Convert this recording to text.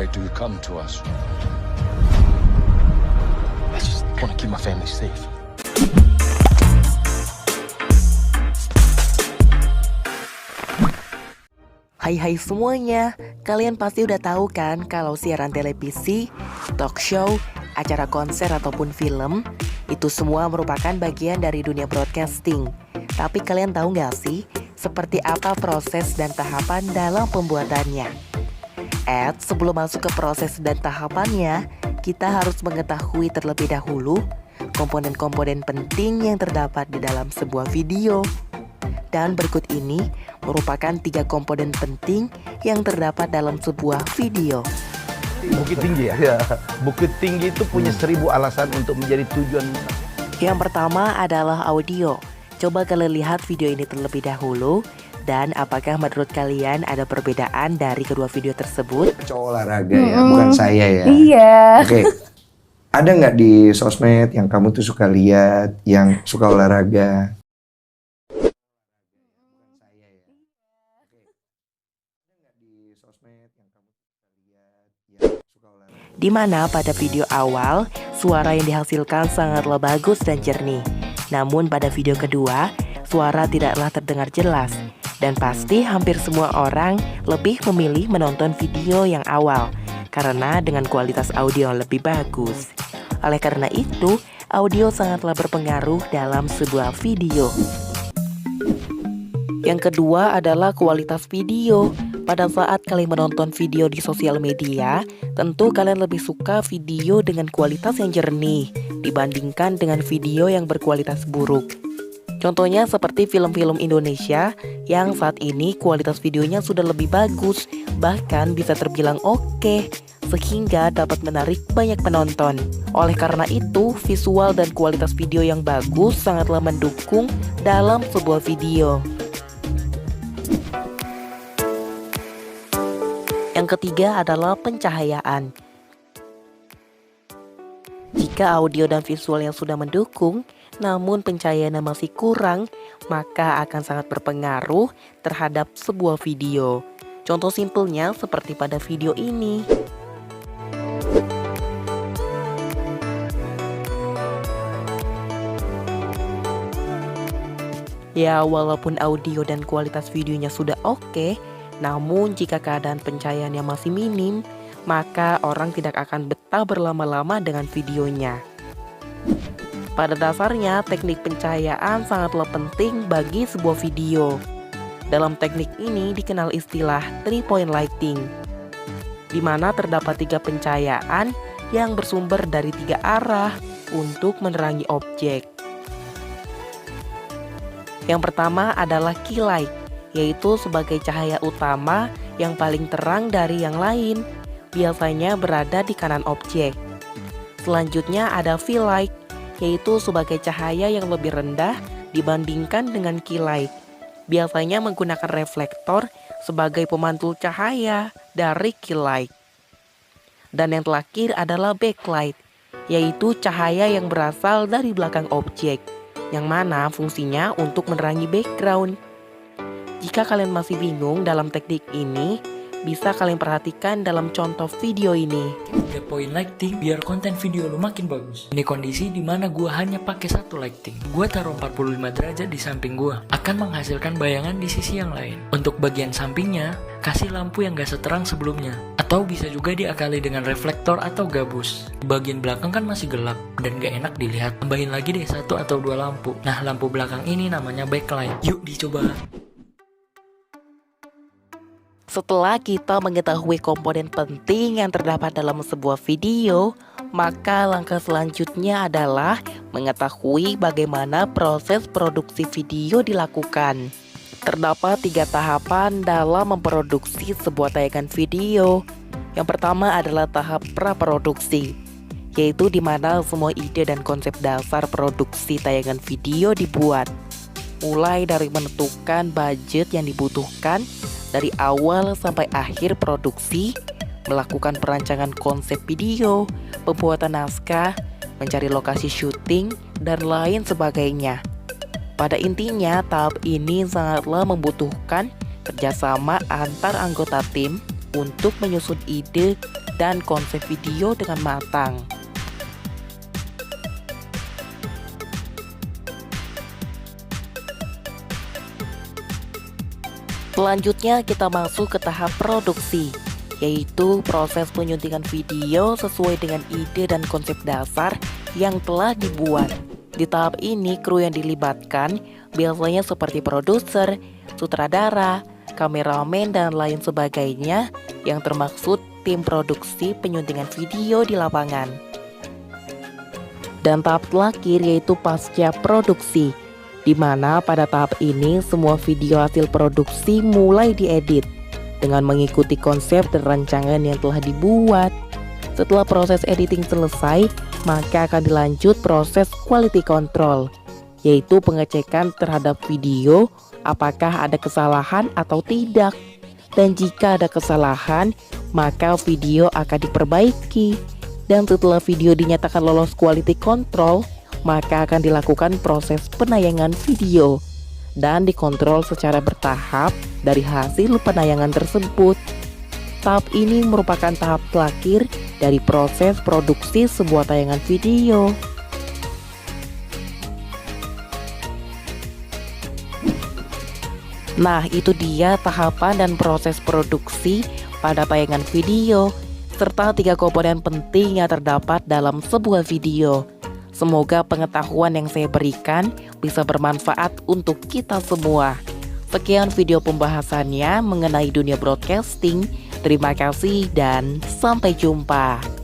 Why do you come to us? I just want to keep my family safe. Hai semuanya, kalian pasti udah tahu kan kalau siaran televisi, talk show, acara konser ataupun film itu semua merupakan bagian dari dunia broadcasting. Tapi kalian tahu nggak sih seperti apa proses dan tahapan dalam pembuatannya? Sebelum masuk ke proses dan tahapannya, kita harus mengetahui terlebih dahulu komponen-komponen penting yang terdapat di dalam sebuah video. Dan berikut ini merupakan 3 komponen penting yang terdapat dalam sebuah video. Bukit Tinggi ya? Bukit Tinggi itu punya 1000 alasan untuk menjadi tujuan. Yang pertama adalah audio. Coba kalian lihat video ini terlebih dahulu. Dan apakah menurut kalian ada perbedaan dari kedua video tersebut? Cowok olahraga ya, bukan saya ya. Iya. Oke. Ada nggak di sosmed yang kamu tuh suka lihat, yang suka olahraga? Di mana pada video awal, suara yang dihasilkan sangatlah bagus dan jernih. Namun pada video kedua, suara tidaklah terdengar jelas. Dan pasti hampir semua orang lebih memilih menonton video yang awal, karena dengan kualitas audio yang lebih bagus. Oleh karena itu, audio sangatlah berpengaruh dalam sebuah video. Yang kedua adalah kualitas video. Pada saat kalian menonton video di sosial media, tentu kalian lebih suka video dengan kualitas yang jernih dibandingkan dengan video yang berkualitas buruk. Contohnya seperti film-film Indonesia yang saat ini kualitas videonya sudah lebih bagus, bahkan bisa terbilang oke, sehingga dapat menarik banyak penonton. Oleh karena itu, visual dan kualitas video yang bagus sangatlah mendukung dalam sebuah video. Yang ketiga adalah pencahayaan. Jika audio dan visual yang sudah mendukung, namun pencahayaan masih kurang, maka akan sangat berpengaruh terhadap sebuah video. Contoh simpelnya seperti pada video ini. Ya, walaupun audio dan kualitas videonya sudah oke, namun jika keadaan pencahayaannya masih minim, maka orang tidak akan betah berlama-lama dengan videonya. Pada dasarnya, teknik pencahayaan sangatlah penting bagi sebuah video. Dalam teknik ini dikenal istilah 3-point lighting, di mana terdapat 3 pencahayaan yang bersumber dari 3 arah untuk menerangi objek. Yang pertama adalah key light, yaitu sebagai cahaya utama yang paling terang dari yang lain, biasanya berada di kanan objek. Selanjutnya ada fill light, yaitu sebagai cahaya yang lebih rendah dibandingkan dengan key light, biasanya menggunakan reflektor sebagai pemantul cahaya dari key light. Dan yang terakhir adalah backlight, yaitu cahaya yang berasal dari belakang objek, yang mana fungsinya untuk menerangi background. Jika kalian masih bingung dalam teknik ini, bisa kalian perhatikan dalam contoh video ini. 3-point lighting biar konten video lu makin bagus. Ini kondisi dimana gua hanya pakai 1 lighting. Gua taruh 45 derajat di samping gua, akan menghasilkan bayangan di sisi yang lain. Untuk bagian sampingnya, kasih lampu yang gak seterang sebelumnya. Atau bisa juga diakali dengan reflektor atau gabus. Bagian belakang kan masih gelap dan gak enak dilihat. Tambahin lagi deh 1 atau 2 lampu. Nah, lampu belakang ini namanya backlight. Yuk dicoba. Setelah kita mengetahui komponen penting yang terdapat dalam sebuah video, maka langkah selanjutnya adalah mengetahui bagaimana proses produksi video dilakukan. Terdapat 3 tahapan dalam memproduksi sebuah tayangan video. Yang pertama adalah tahap praproduksi, yaitu di mana semua ide dan konsep dasar produksi tayangan video dibuat. Mulai dari menentukan budget yang dibutuhkan, dari awal sampai akhir produksi, melakukan perancangan konsep video, pembuatan naskah, mencari lokasi syuting, dan lain sebagainya. Pada intinya, tahap ini sangatlah membutuhkan kerjasama antar anggota tim untuk menyusun ide dan konsep video dengan matang. Selanjutnya kita masuk ke tahap produksi, yaitu proses penyuntingan video sesuai dengan ide dan konsep dasar yang telah dibuat. Di tahap ini kru yang dilibatkan biasanya seperti produser, sutradara, kameramen, dan lain sebagainya yang termaksud tim produksi penyuntingan video di lapangan. Dan tahap terakhir yaitu pasca produksi, di mana pada tahap ini semua video hasil produksi mulai diedit dengan mengikuti konsep dan rancangan yang telah dibuat. Setelah proses editing selesai, maka akan dilanjut proses quality control, yaitu pengecekan terhadap video apakah ada kesalahan atau tidak. Dan jika ada kesalahan, maka video akan diperbaiki. Dan setelah video dinyatakan lolos quality control, maka akan dilakukan proses penayangan video dan dikontrol secara bertahap dari hasil penayangan tersebut. Tahap ini merupakan tahap terakhir dari proses produksi sebuah tayangan video. Nah, itu dia tahapan dan proses produksi pada tayangan video, serta 3 komponen penting yang terdapat dalam sebuah video. Semoga pengetahuan yang saya berikan bisa bermanfaat untuk kita semua. Sekian video pembahasannya mengenai dunia broadcasting. Terima kasih dan sampai jumpa.